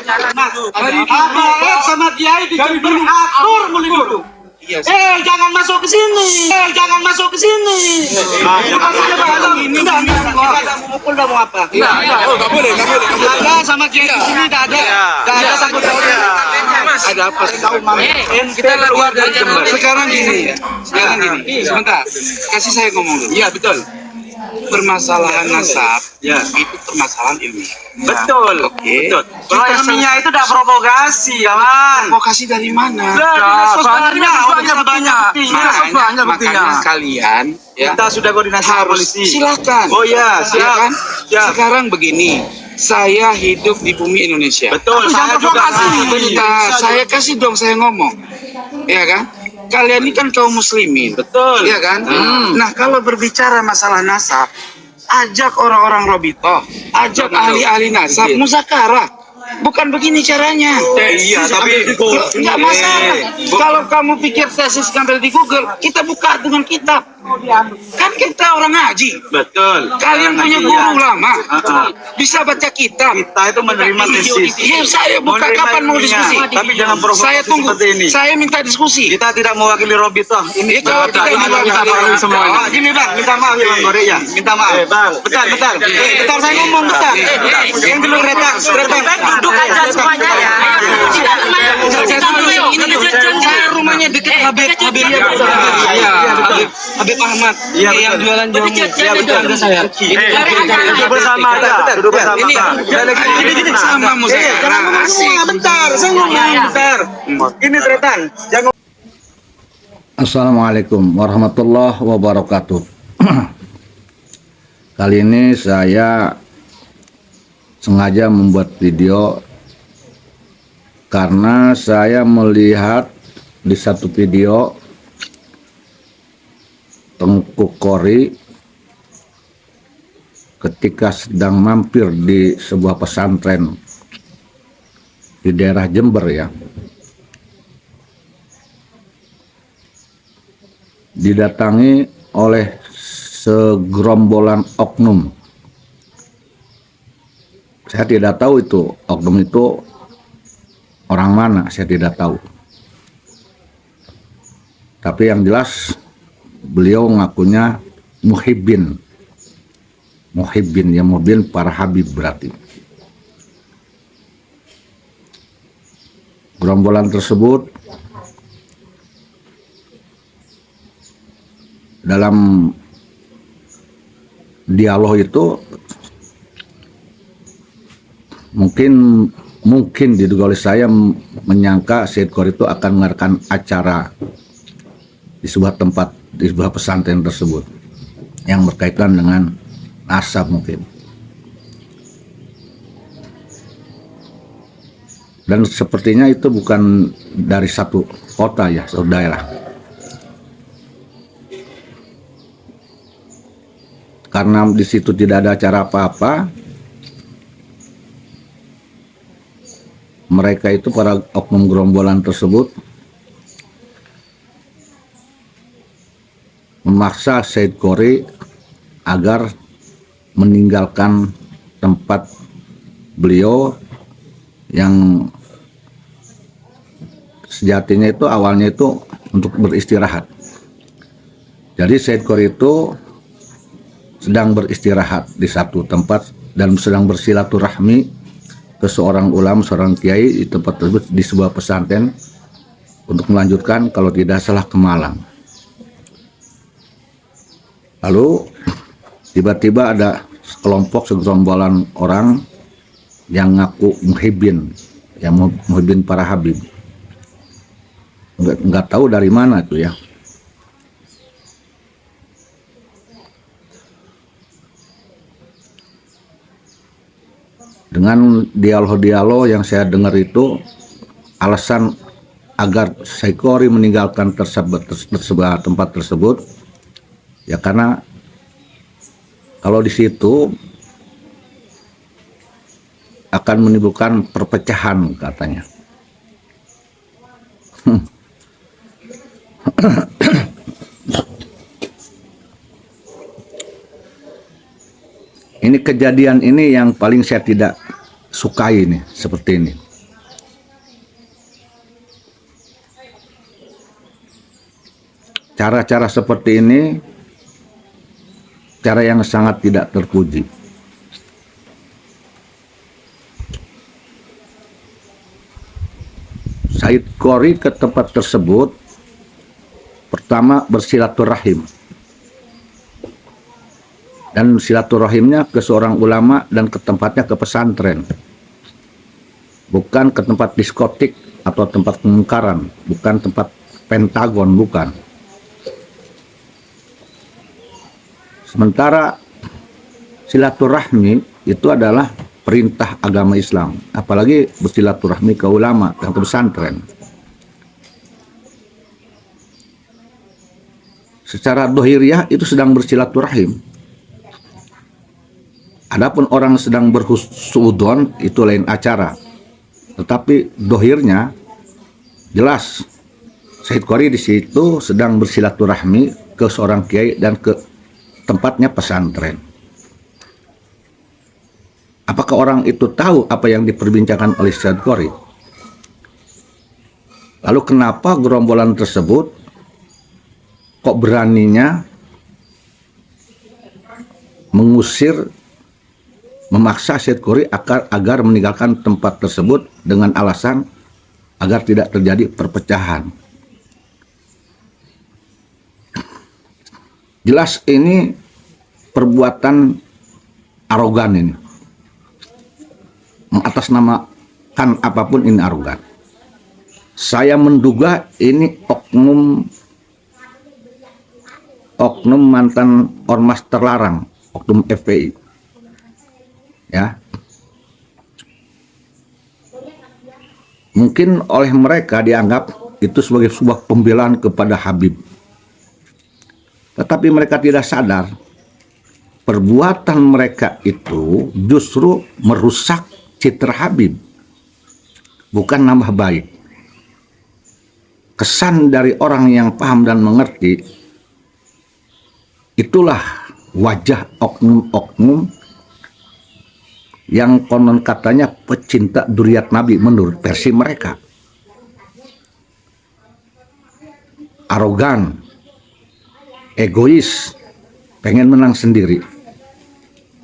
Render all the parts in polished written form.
Abang sama Kiai di Jember atur melingkup. Jangan masuk ke sini. Jangan masuk ke sini. Ini enggak memukul, enggak mau apa? Enggak boleh. Ada sama Kiai di sini enggak ada. Enggak ada sangkut pautnya. Ada apa? Kita keluar dari Jember. Sekarang gini ya. Sebentar. Kasih saya ngomong dulu. Iya, betul. Permasalahan nasab itu permasalahan ilmiah. Betul. Oke. Betul. Kalau ilmiah itu udah provokasi, kawan. Provokasi dari mana? Banyak buktinya. Makanya kalian Kita sudah koordinasi harus polisi. silakan. Oh ya, Ya kan? siap. Sekarang begini, saya hidup di bumi Indonesia. Betul. Saya juga Bentar, saya kasih dong saya ngomong. Ya kan? Kalian ini kan kaum muslimin. Betul. Iya kan? Nah, kalau berbicara masalah nasab, ajak orang-orang Robitoh, ajak ahli-ahli nasab, muzakarah. Bukan begini caranya. Iya, tapi Enggak masalah. Kalau kamu pikir tesis ngambil di Google, kita buka dengan kitab. Kan kita orang ngaji. betul. Kalian punya guru lama. Bisa baca kitab. Kita itu menerima tesis. Iya, saya buka Menerima kapan mau ilmunya. diskusi. Tapi jangan provokasi Saya tunggu. seperti ini. Saya minta diskusi. Kita tidak mewakili Robitoh. Ya, kalau tidak mewakili semuanya. Gini bang, minta maaf ya bang Gore ya. Minta maaf. Bentar. Bentar saya ngomong bentar. Yang dulu kereta. Duduk aja semuanya ya. Saya rumahnya dekat Habib Ahmad. Iya, Yang jualan jamu. Iya betul. Duduk bersama aja. Duduk bersama. Ini sama Jangan ngomong bentar. Saya ngomong bentar. Gini Tretan. Jangan. Assalamualaikum warahmatullahi wabarakatuh. Kali ini saya sengaja membuat video karena saya melihat di satu video Tengku Kori ketika sedang mampir di sebuah pesantren di daerah Jember ya, didatangi oleh segerombolan oknum. Saya tidak tahu itu oknum itu orang mana, saya tidak tahu. Tapi yang jelas beliau ngakunya muhibbin ya, muhibbin para habib berarti. Gerombolan tersebut dalam dialog itu mungkin diduga oleh saya menyangka Syed Kor itu akan mengadakan acara di sebuah tempat, di sebuah pesantren tersebut yang berkaitan dengan nasab mungkin. Dan sepertinya itu bukan dari satu kota ya, satu daerah. Karena di situ tidak ada acara apa-apa, mereka itu para oknum gerombolan tersebut memaksa Syed Kori agar meninggalkan tempat beliau yang sejatinya itu awalnya itu untuk beristirahat. Jadi Syed Kori itu sedang beristirahat di satu tempat dan sedang bersilaturahmi ke seorang ulama, seorang kiai di tempat tersebut di sebuah pesantren untuk melanjutkan kalau tidak salah ke Malang. Lalu tiba-tiba ada sekelompok segerombolan orang yang ngaku muhibbin, yang muhibbin para habib. Nggak tahu dari mana itu ya. Dengan dialog-dialog yang saya dengar itu, alasan agar Syed Kori meninggalkan tempat tersebut ya karena kalau di situ akan menimbulkan perpecahan katanya. Ini kejadian ini yang paling saya tidak sukai nih, seperti ini. cara-cara seperti ini cara yang sangat tidak terpuji. Said Qori ke tempat tersebut pertama bersilaturahim, dan silaturahimnya ke seorang ulama dan ke tempatnya ke pesantren, bukan ke tempat diskotik atau tempat kemungkaran, bukan tempat Pentagon, bukan. Sementara silaturahmi itu adalah perintah agama Islam, apalagi bersilaturahmi ke ulama dan ke pesantren. Secara dohiriyah itu sedang bersilaturahim. Adapun orang sedang berhusudon itu lain acara. Tetapi dohirnya jelas Said Qori di situ sedang bersilaturahmi ke seorang kiai dan ke tempatnya pesantren. Apakah orang itu tahu apa yang diperbincangkan oleh Said Qori? Lalu kenapa gerombolan tersebut kok beraninya mengusir, memaksa Said Qori agar meninggalkan tempat tersebut dengan alasan agar tidak terjadi perpecahan? Jelas ini perbuatan arogan ini. Mengatasnamakan apapun ini arogan. Saya menduga ini oknum mantan ormas terlarang, oknum FPI. Ya. Mungkin oleh mereka dianggap itu sebagai sebuah pembelaan kepada Habib. Tetapi mereka tidak sadar perbuatan mereka itu justru merusak citra Habib, bukan nambah baik. Kesan dari orang yang paham dan mengerti, itulah wajah oknum-oknum yang konon katanya pecinta dzurriyyat Nabi menurut versi mereka. Arogan, egois, pengen menang sendiri.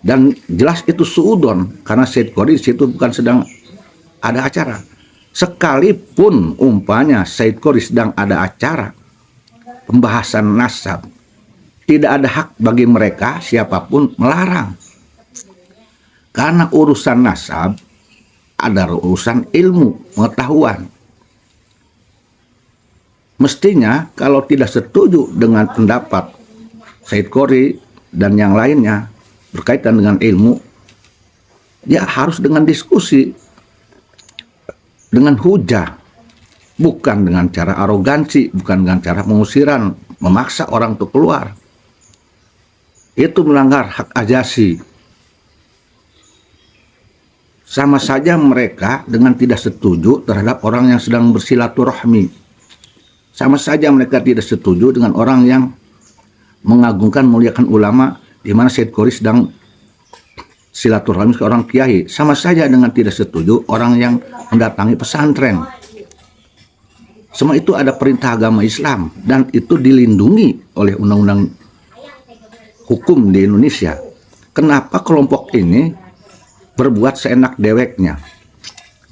Dan jelas itu suudon, karena Said Qori di situ bukan sedang ada acara. Sekalipun umpanya Said Qori sedang ada acara pembahasan nasab, tidak ada hak bagi mereka siapapun melarang. Karena urusan nasab adalah urusan ilmu, pengetahuan. Mestinya kalau tidak setuju dengan pendapat Said Qori dan yang lainnya berkaitan dengan ilmu, dia harus dengan diskusi, dengan hujah, bukan dengan cara arogansi, bukan dengan cara pengusiran, memaksa orang untuk keluar. Itu melanggar hak ajasi. Sama saja mereka dengan tidak setuju terhadap orang yang sedang bersilaturahmi. Sama saja mereka tidak setuju dengan orang yang mengagungkan, muliakan ulama, di mana Said Qori sedang silaturahmi ke orang kiai. Sama saja dengan tidak setuju orang yang mendatangi pesantren. Semua itu ada perintah agama Islam dan itu dilindungi oleh undang-undang hukum di Indonesia. Kenapa kelompok ini berbuat seenak deweknya,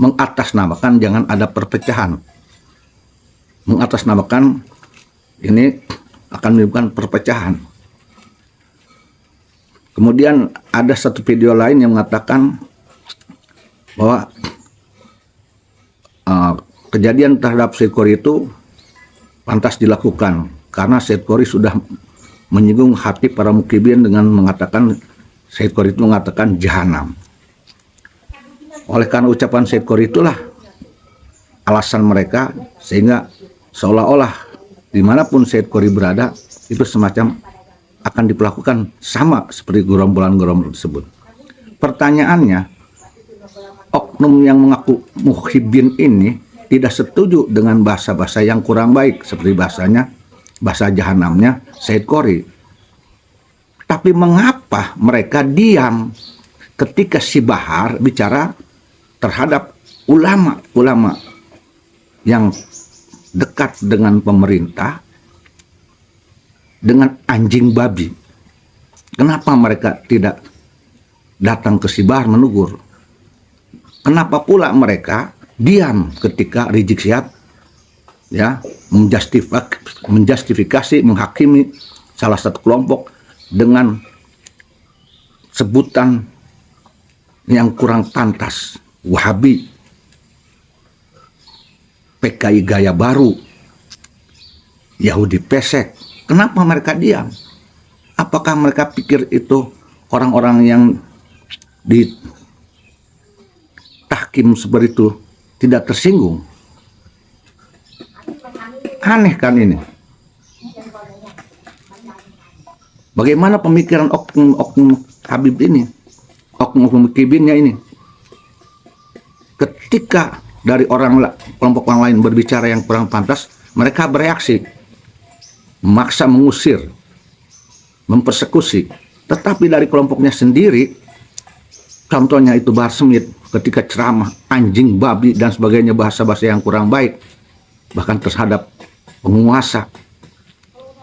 mengatasnamakan jangan ada perpecahan, mengatasnamakan ini akan menimbulkan perpecahan. Kemudian ada satu video lain yang mengatakan bahwa kejadian terhadap Said Qori itu pantas dilakukan karena Said Qori sudah menyinggung hati para mukibin dengan mengatakan Said Qori itu mengatakan jahanam. Oleh karena ucapan Said Qori itulah alasan mereka sehingga seolah-olah dimanapun Said Qori berada itu semacam akan diperlakukan sama seperti gerombolan-gerombolan tersebut. Pertanyaannya, oknum yang mengaku muhibin ini tidak setuju dengan bahasa-bahasa yang kurang baik seperti bahasa jahanamnya Said Qori. Tapi mengapa mereka diam ketika si Bahar bicara terhadap ulama-ulama yang dekat dengan pemerintah dengan anjing babi. Kenapa mereka tidak datang ke si Bahar menegur? Kenapa pula mereka diam ketika Rizik Syihab ya menjustifikasi, menghakimi salah satu kelompok dengan sebutan yang kurang pantas, Wahabi, PKI gaya baru, Yahudi pesek. Kenapa mereka diam? Apakah mereka pikir itu orang-orang yang ditahkim seperti itu tidak tersinggung? Aneh kan ini. Bagaimana pemikiran oknum Habib ini, oknum kibinnya ini? Ketika dari kelompok orang lain berbicara yang kurang pantas, mereka bereaksi, memaksa mengusir, mempersekusi. Tetapi dari kelompoknya sendiri, contohnya itu Bahar Smith, ketika ceramah anjing, babi dan sebagainya, bahasa-bahasa yang kurang baik, bahkan terhadap penguasa,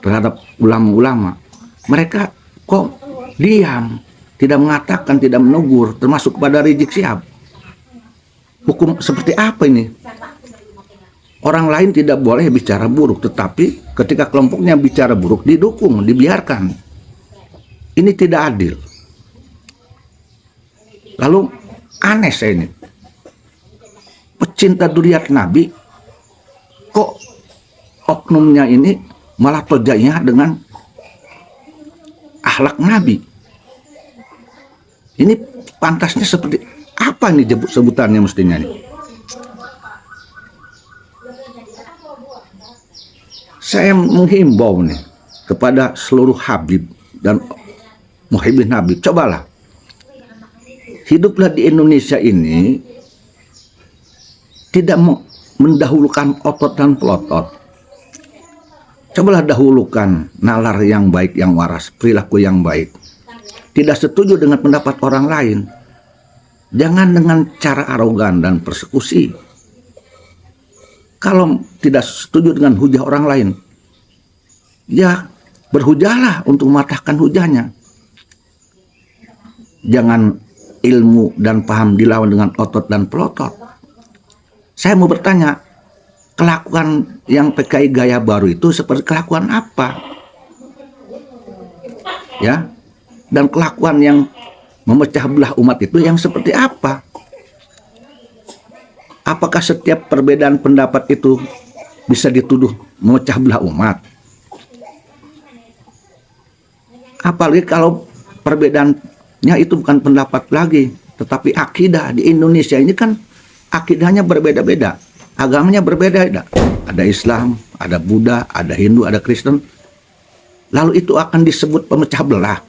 terhadap ulama-ulama, mereka kok diam, tidak mengatakan, tidak menegur, termasuk kepada Rizik Syihab. Hukum seperti apa ini? Orang lain tidak boleh bicara buruk, tetapi ketika kelompoknya bicara buruk, didukung, dibiarkan. Ini tidak adil. Lalu aneh saya ini, pecinta duriat Nabi, kok oknumnya ini malah tojanya dengan akhlak Nabi. Ini pantasnya seperti apa nih sebutannya mestinya nih? Saya menghimbau nih kepada seluruh Habib dan Muhibbin Habib, cobalah hiduplah di Indonesia ini tidak mendahulukan otot dan pelotot. Cobalah dahulukan nalar yang baik, yang waras, perilaku yang baik. Tidak setuju dengan pendapat orang lain, jangan dengan cara arogan dan persekusi. Kalau tidak setuju dengan hujah orang lain, ya berhujahlah untuk mematahkan hujahnya. Jangan ilmu dan paham dilawan dengan otot dan pelotot. Saya mau bertanya, kelakuan yang PKI gaya baru itu seperti kelakuan apa? Ya, dan kelakuan yang memecah belah umat itu yang seperti apa? Apakah setiap perbedaan pendapat itu bisa dituduh memecah belah umat? Apalagi kalau perbedaannya itu bukan pendapat lagi, tetapi akidah. Di Indonesia ini kan akidahnya berbeda-beda, agamanya berbeda-beda. Ada Islam, ada Buddha, ada Hindu, ada Kristen. Lalu itu akan disebut pemecah belah.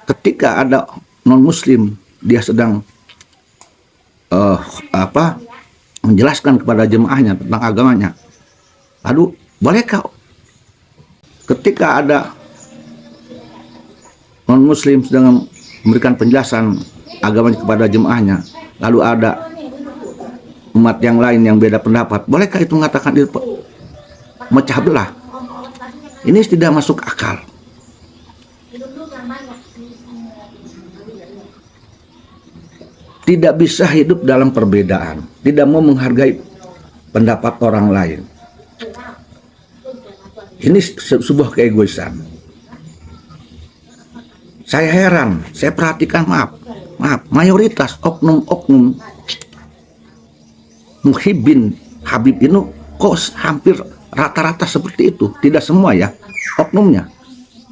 Ketika ada non-Muslim, dia sedang menjelaskan kepada jemaahnya tentang agamanya. Lalu bolehkah ketika ada non-Muslim sedang memberikan penjelasan agamanya kepada jemaahnya, lalu ada umat yang lain yang beda pendapat, bolehkah itu mengatakan itu mecah belah? Ini tidak masuk akal. Tidak bisa hidup dalam perbedaan, tidak mau menghargai pendapat orang lain. Ini sebuah keegoisan. Saya heran, saya perhatikan, maaf, mayoritas oknum-oknum Muhibbin Habib ini kok hampir rata-rata seperti itu. Tidak semua ya, oknumnya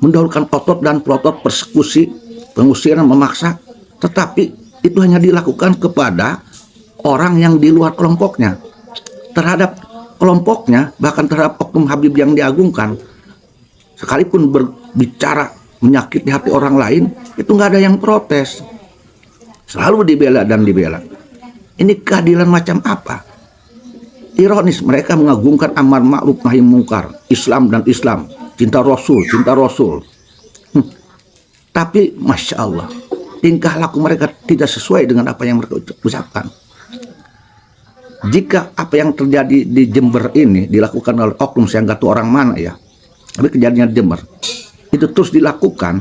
mendahulukan otot dan pelotot, persekusi, pengusiran, memaksa, tetapi itu hanya dilakukan kepada orang yang di luar kelompoknya. Terhadap kelompoknya, bahkan terhadap oknum Habib yang diagungkan, sekalipun berbicara menyakiti hati orang lain, itu nggak ada yang protes. Selalu dibela dan dibela. Ini keadilan macam apa? Ironis, mereka mengagungkan amar ma'ruf nahi mungkar, Islam dan Islam, cinta Rasul, cinta Rasul. Tapi Masya Allah, tingkah laku mereka tidak sesuai dengan apa yang mereka ucapkan. Jika apa yang terjadi di Jember ini dilakukan oleh oknum, saya nggak tahu orang mana ya, tapi kejadian di Jember itu terus dilakukan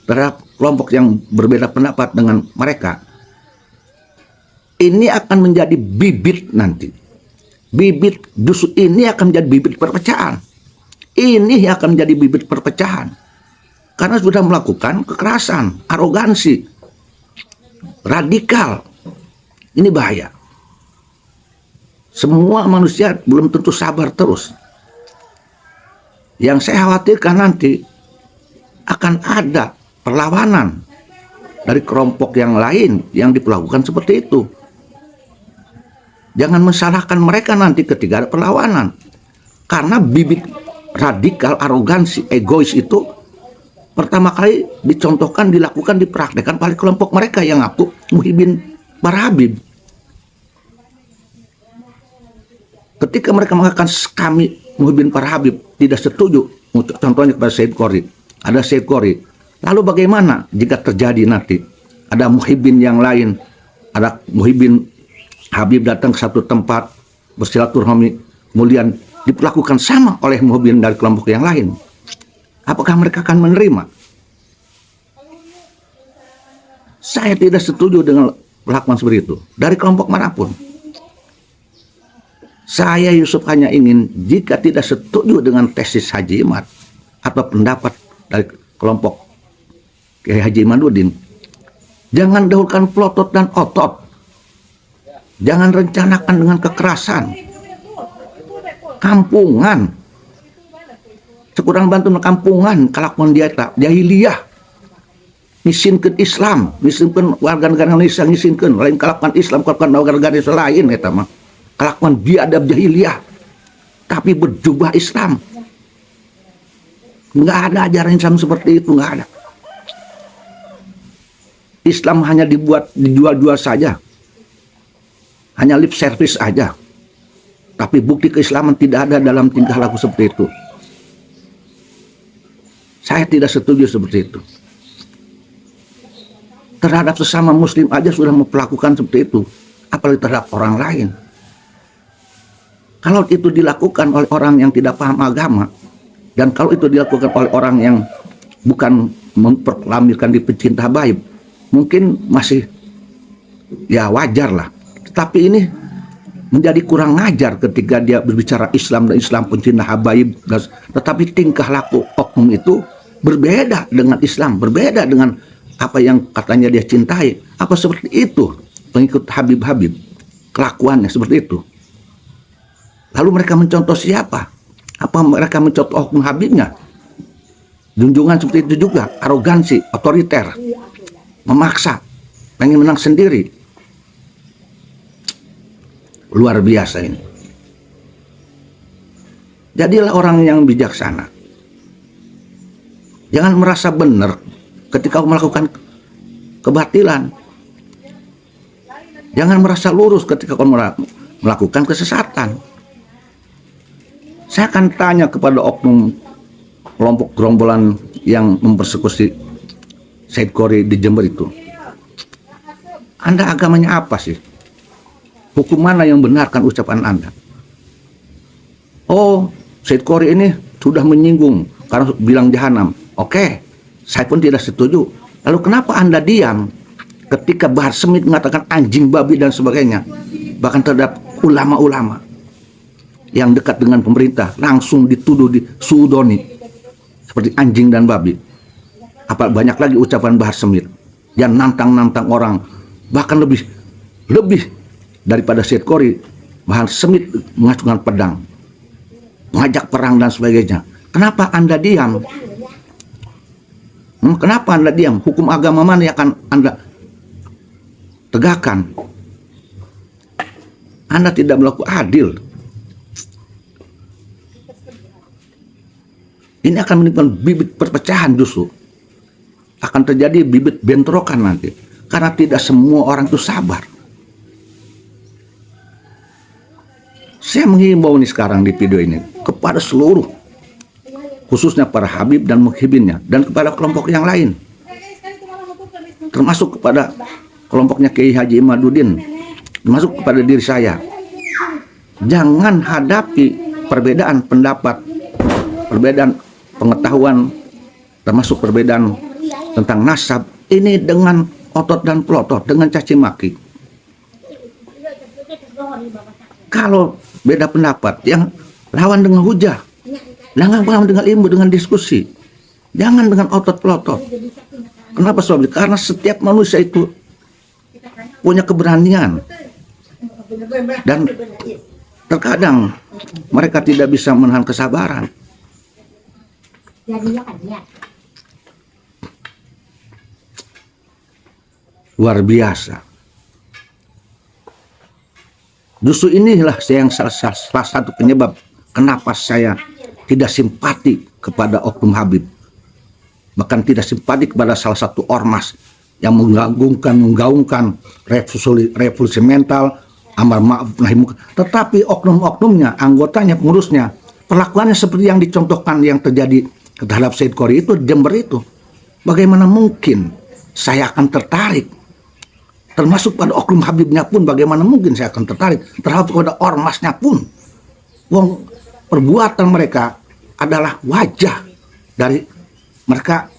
terhadap kelompok yang berbeda pendapat dengan mereka, ini akan menjadi bibit nanti. Bibit justru ini akan menjadi bibit perpecahan. Ini akan menjadi bibit perpecahan. Karena sudah melakukan kekerasan, arogansi, radikal. Ini bahaya. Semua manusia belum tentu sabar terus. Yang saya khawatirkan nanti akan ada perlawanan dari kelompok yang lain yang diperlakukan seperti itu. Jangan mensalahkan mereka nanti ketika ada perlawanan. Karena bibit radikal, arogansi, egois itu pertama kali dicontohkan, dilakukan, dipraktekkan oleh kelompok mereka yang ngaku Muhyiddin Barhabib. Ketika mereka mengatakan kami Muhyiddin Barhabib tidak setuju, contohnya kepada Said Qori, ada Said Qori. Lalu bagaimana jika terjadi nanti ada Muhyiddin yang lain, ada Muhyiddin Habib datang ke satu tempat bersilaturahmi, kemudian diperlakukan sama oleh Muhyiddin dari kelompok yang lain? Apakah mereka akan menerima? Saya tidak setuju dengan perlakuan seperti itu dari kelompok manapun. Saya Yusuf hanya ingin jika tidak setuju dengan tesis Haji Imad atau pendapat dari kelompok Kiai Haji Imaduddin, jangan dahulukan pelotot dan otot. Jangan rencanakan dengan kekerasan. Kampungan. Sekurang bantu kampungan kelakuan dia jahiliyah. Misinkeun Islam, misinkeun warga negara Indonesia, misinkeun lain kelakuan Islam, kelakuan warga negara Indonesia lain eta mah. Kelakuan biadab jahiliyah. Tapi berjubah Islam. Enggak ada ajaran Islam seperti itu, enggak ada. Islam hanya dijual-jual saja. Hanya lip service aja. Tapi bukti keislaman tidak ada dalam tingkah laku seperti itu. Saya tidak setuju seperti itu. Terhadap sesama muslim aja sudah memperlakukan seperti itu, apalagi terhadap orang lain. Kalau itu dilakukan oleh orang yang tidak paham agama, dan kalau itu dilakukan oleh orang yang bukan memproklamirkan di pecinta baik, mungkin masih ya wajar lah. Tapi ini menjadi kurang ngajar ketika dia berbicara Islam dan Islam pencinta habaib, tetapi tingkah laku oknum itu berbeda dengan Islam, berbeda dengan apa yang katanya dia cintai. Apa seperti itu pengikut Habib-Habib? Kelakuannya seperti itu. Lalu mereka mencontoh siapa? Apa mereka mencontoh oknum Habibnya? Junjungan seperti itu juga, arogansi, otoriter, memaksa, pengen menang sendiri. Luar biasa ini. Jadilah orang yang bijaksana. Jangan merasa benar ketika melakukan kebatilan. Jangan merasa lurus ketika melakukan kesesatan. Saya akan tanya kepada oknum kelompok gerombolan yang mempersekusi Said Qori di Jember itu. Anda agamanya apa sih? Hukum mana yang benarkan ucapan Anda? Oh, Said Qori ini sudah menyinggung karena bilang jahanam. Oke, saya pun tidak setuju. Lalu kenapa Anda diam ketika Bahar Smith mengatakan anjing babi dan sebagainya? Bahkan terhadap ulama-ulama yang dekat dengan pemerintah langsung dituduh disudoni seperti anjing dan babi. Apa banyak lagi ucapan Bahar Smith yang nantang-nantang orang, bahkan lebih daripada Said Qori. Bahar Smith mengacungkan pedang, mengajak perang dan sebagainya. Kenapa Anda diam? Kenapa Anda diam? Hukum agama mana yang akan Anda tegakkan? Anda tidak berlaku adil. Ini akan menimbulkan bibit perpecahan justru. Akan terjadi bibit bentrokan nanti. Karena tidak semua orang itu sabar. Saya menghimbau nih sekarang di video ini kepada seluruh, khususnya para Habib dan Muhyiddinnya, dan kepada kelompok yang lain, termasuk kepada kelompoknya Kiai Haji Imaduddin, termasuk kepada diri saya. Jangan hadapi perbedaan pendapat, perbedaan pengetahuan termasuk perbedaan tentang nasab ini dengan otot dan pelotot, dengan caci maki. Kalau beda pendapat, yang lawan dengan hujah, lawan dengan ilmu, dengan diskusi, jangan dengan otot pelotot. Kenapa sobat? Karena setiap manusia itu punya keberanian dan terkadang mereka tidak bisa menahan kesabaran. Luar biasa. Justru inilah yang salah satu penyebab kenapa saya tidak simpati kepada Oknum Habib, bahkan tidak simpati kepada salah satu ormas yang menggaungkan revolusi mental, amar ma'ruf nahi munkar. Tetapi oknum-oknumnya, anggotanya, pengurusnya, perlakuannya seperti yang dicontohkan yang terjadi terhadap Said Qori itu, Jember itu. Bagaimana mungkin saya akan tertarik? Termasuk pada Oknum Habibnya pun, bagaimana mungkin saya akan tertarik terhadap pada ormasnya pun. Wong, perbuatan mereka adalah wajah dari mereka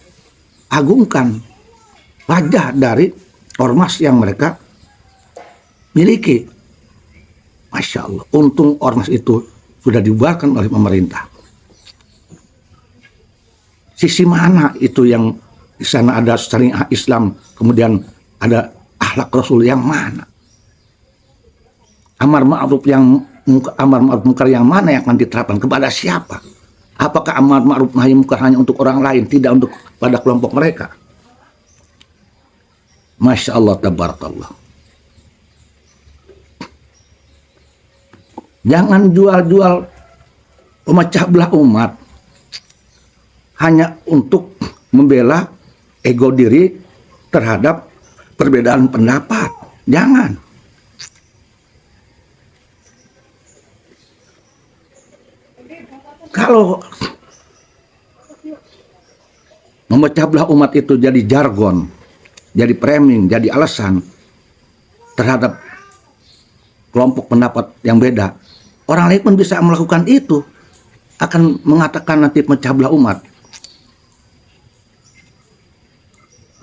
agungkan, wajah dari ormas yang mereka miliki. Masya Allah, untung ormas itu sudah dibubarkan oleh pemerintah. Sisi mana itu yang di sana ada syariah Islam, kemudian ada akhlak Rasul yang mana? Amar ma'ruf munkar yang mana yang akan diterapkan kepada siapa? Apakah amar ma'ruf nahi munkar hanya untuk orang lain, tidak untuk pada kelompok mereka? Masya Allah, tabarakallah. Jangan jual-jual pemecah belah umat hanya untuk membela ego diri terhadap perbedaan pendapat. Jangan. Kalau memecah belah umat itu jadi jargon, jadi framing, jadi alasan terhadap kelompok pendapat yang beda, orang lain pun bisa melakukan itu, akan mengatakan nanti pecah belah umat.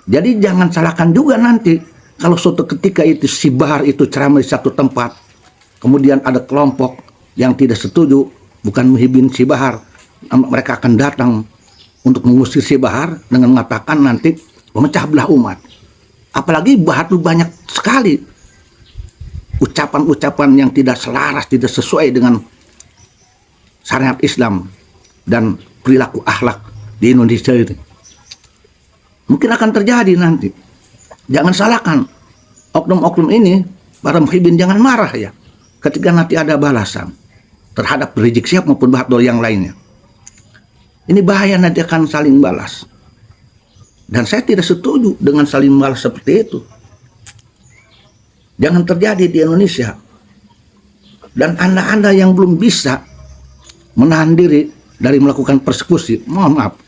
Jadi jangan salahkan juga nanti kalau suatu ketika itu si Bahar itu ceramah di satu tempat, kemudian ada kelompok yang tidak setuju, bukan Muhyiddin si Bahar, mereka akan datang untuk mengusir si Bahar dengan mengatakan nanti memecah belah umat. Apalagi Bahar itu banyak sekali ucapan-ucapan yang tidak selaras, tidak sesuai dengan syariat Islam dan perilaku akhlak di Indonesia itu. Mungkin akan terjadi nanti. Jangan salahkan oknum-oknum ini, para Muhyiddin, jangan marah ya ketika nanti ada balasan terhadap Rizik Syihab maupun Bahdol yang lainnya. Ini bahaya, nanti akan saling balas. Dan saya tidak setuju dengan saling balas seperti itu. Jangan terjadi di Indonesia. Dan anda-anda yang belum bisa menahan diri dari melakukan persekusi, mohon maaf,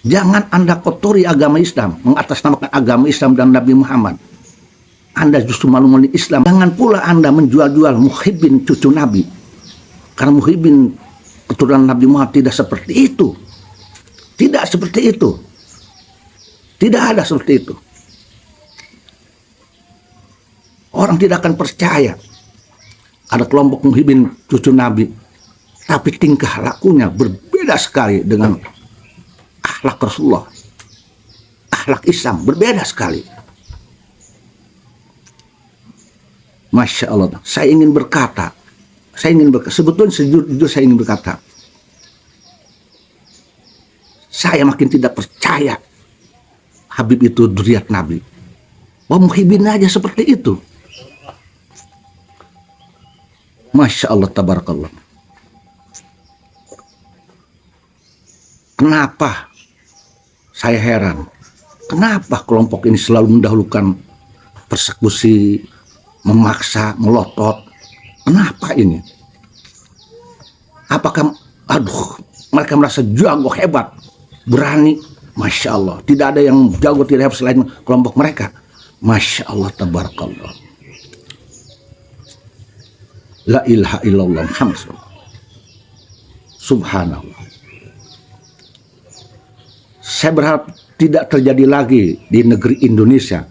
jangan anda kotori agama Islam, mengatasnamakan agama Islam dan Nabi Muhammad. Anda justru malu-malu Islam. Jangan pula anda menjual-jual Muhyiddin cucu Nabi. Karena Muhyiddin keturunan Nabi Muhammad tidak seperti itu. Tidak seperti itu. Tidak ada seperti itu. Orang tidak akan percaya ada kelompok Muhyiddin cucu Nabi, tapi tingkah lakunya berbeda sekali dengan akhlak Rasulullah, akhlak Islam, berbeda sekali. Masya Allah, saya ingin berkata, sebetulnya sejujurnya saya ingin berkata, saya makin tidak percaya Habib itu dzurriyyat Nabi. Wah, Muhyiddin aja seperti itu. Masya Allah, tabarakallah. Kenapa saya heran? Kenapa kelompok ini selalu mendahulukan persekusi, memaksa, melotot? Kenapa ini? Apakah, mereka merasa jago, hebat, berani? Masya Allah, tidak ada yang jago, tidak hebat selain kelompok mereka. Masya Allah, tabarakallah. La ilaha illallah Muhammad sallallahu. Subhanallah. Saya berharap tidak terjadi lagi di negeri Indonesia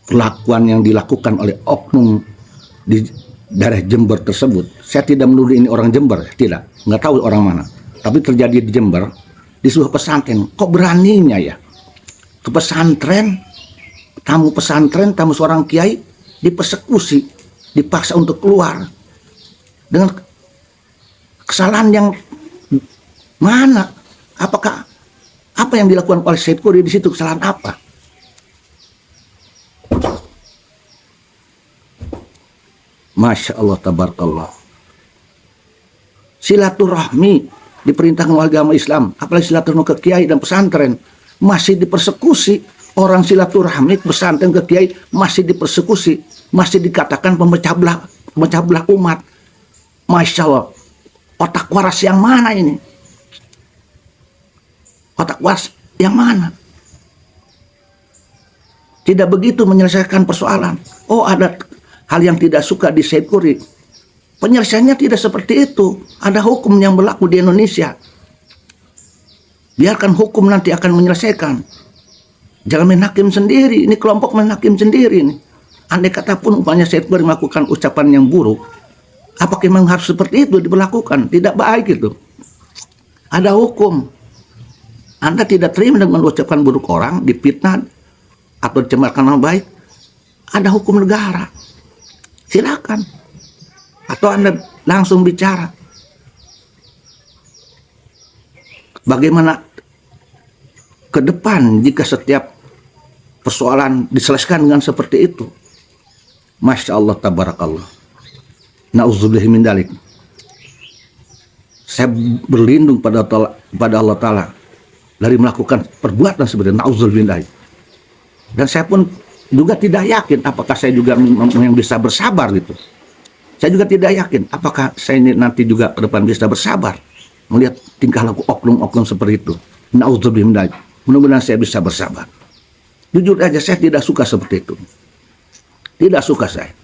perlakuan yang dilakukan oleh oknum di daerah Jember tersebut. Saya tidak menuduh ini orang Jember, tidak, nggak tahu orang mana. Tapi terjadi di Jember, di sebuah pesantren. Kok beraninya ya ke pesantren, tamu pesantren, tamu seorang kiai dipersekusi, dipaksa untuk keluar dengan kesalahan yang mana? Apakah apa yang dilakukan oleh Said Qori di situ kesalahan apa? Masya Allah, tabarakallah. Silaturahmi diperintahkan oleh agama Islam, apalagi silaturahmi ke kiai dan pesantren masih dipersekusi. Orang silaturahmi ke pesantren ke kiai masih dipersekusi, masih dikatakan pemecah belah umat. Masya Allah, otak waras yang mana ini? Otak waras yang mana? Tidak begitu menyelesaikan persoalan. Oh, ada hal yang tidak suka di Said Qori. Penyelesaiannya tidak seperti itu. Ada hukum yang berlaku di Indonesia. Biarkan hukum nanti akan menyelesaikan. Jangan main hakim sendiri. Ini kelompok main hakim sendiri nih. Andai kata pun umpamanya Said Qori melakukan ucapan yang buruk, apakah memang harus seperti itu diberlakukan? Tidak baik itu. Ada hukum. Anda tidak terima dengan ucapan buruk orang, difitnah atau dicemarkan nama baik, ada hukum negara. Silakan. Atau Anda langsung bicara. Bagaimana ke depan jika setiap persoalan diselesaikan dengan seperti itu? Masya Allah, tabarakallah. Na'udzubillah min dalik. Saya berlindung pada Allah Ta'ala dari melakukan perbuatan seperti na'udzubillah. Dan saya pun juga tidak yakin apakah saya juga yang bisa bersabar gitu. Saya juga tidak yakin apakah saya ini nanti juga ke depan bisa bersabar melihat tingkah laku oknum-oknum seperti itu. Na'udzubillah. Mudah-mudahan saya bisa bersabar. Jujur aja saya tidak suka seperti itu. Tidak suka saya.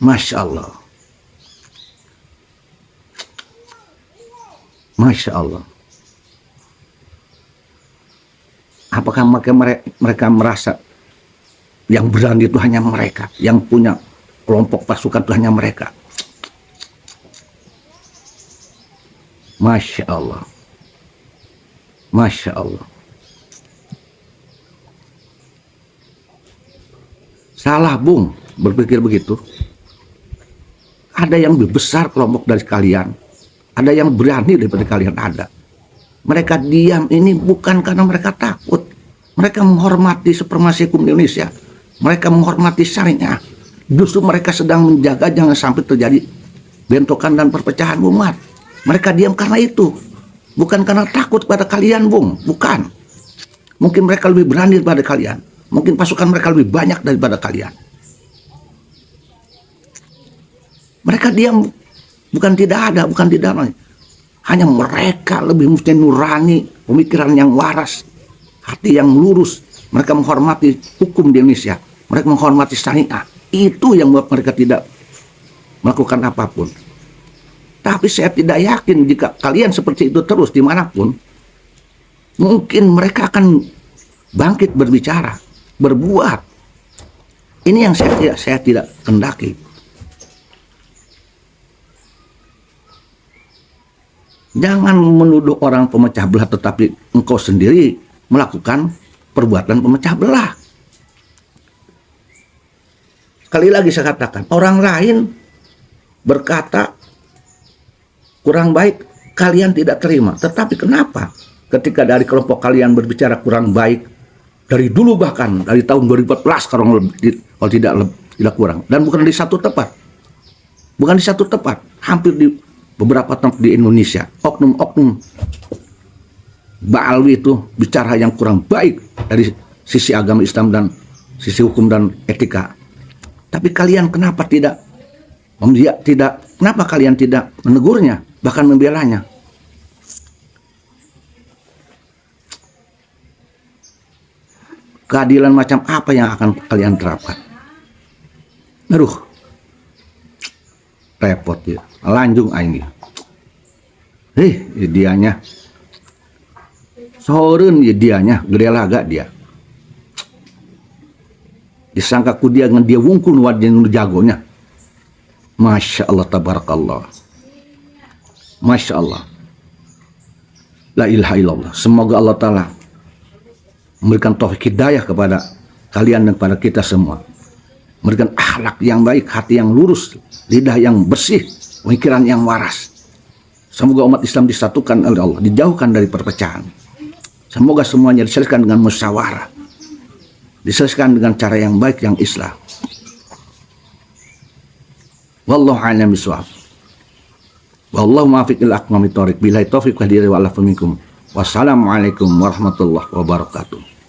Masya Allah. Masya Allah. Apakah mereka merasa yang berani itu hanya mereka, yang punya kelompok pasukan itu hanya mereka? Masya Allah. Masya Allah. Salah Bung berpikir begitu. Ada yang lebih besar kelompok dari kalian. Ada yang berani daripada kalian ada. Mereka diam ini bukan karena mereka takut. Mereka menghormati supremasi hukum Indonesia. Mereka menghormati syariah. Justru mereka sedang menjaga jangan sampai terjadi bentrokan dan perpecahan umat. Mereka diam karena itu. Bukan karena takut pada kalian, Bung. Bukan. Mungkin mereka lebih berani daripada kalian. Mungkin pasukan mereka lebih banyak daripada kalian. Mereka diam bukan tidak ada, bukan tidak ada. Hanya mereka lebih mesti nurani, pemikiran yang waras, hati yang lurus. Mereka menghormati hukum di Indonesia. Mereka menghormati syariah. Itu yang membuat mereka tidak melakukan apapun. Tapi saya tidak yakin jika kalian seperti itu terus dimanapun, mungkin mereka akan bangkit berbicara, berbuat. Ini yang saya tidak kendaki. Jangan menuduh orang pemecah belah tetapi engkau sendiri melakukan perbuatan pemecah belah. Sekali lagi saya katakan, orang lain berkata kurang baik, kalian tidak terima. Tetapi kenapa ketika dari kelompok kalian berbicara kurang baik, dari dulu bahkan dari tahun 2014 kalau tidak kurang, dan bukan di satu tempat, hampir di beberapa tempat di Indonesia, oknum-oknum Ba'alwi itu bicara yang kurang baik dari sisi agama Islam dan sisi hukum dan etika. Tapi kalian kenapa kenapa kalian tidak menegurnya, bahkan membelanya? Keadilan macam apa yang akan kalian terapkan? Aduh, repot ya. Lanjung ini. Dianya Soreun ya dianya, gede laga dia. Disangka ku dia dengan dia wungkul wajah jagonya. Masya Allah, tabarakallah. Masya Allah. La ilaha illallah. Semoga Allah Ta'ala memberikan taufik hidayah kepada kalian dan kepada kita semua. Memberikan akhlak yang baik, hati yang lurus, lidah yang bersih, pemikiran yang waras. Semoga umat Islam disatukan oleh Allah, dijauhkan dari perpecahan. Semoga semuanya diselesaikan dengan musyawarah, diselesaikan dengan cara yang baik, yang Islam. Wallahu a'lam bishawab. Wallahu muwaffiq ila aqwamit thoriq. Billahi taufiq wal hidayah wal afu minkum. Wassalamualaikum warahmatullahi wabarakatuh.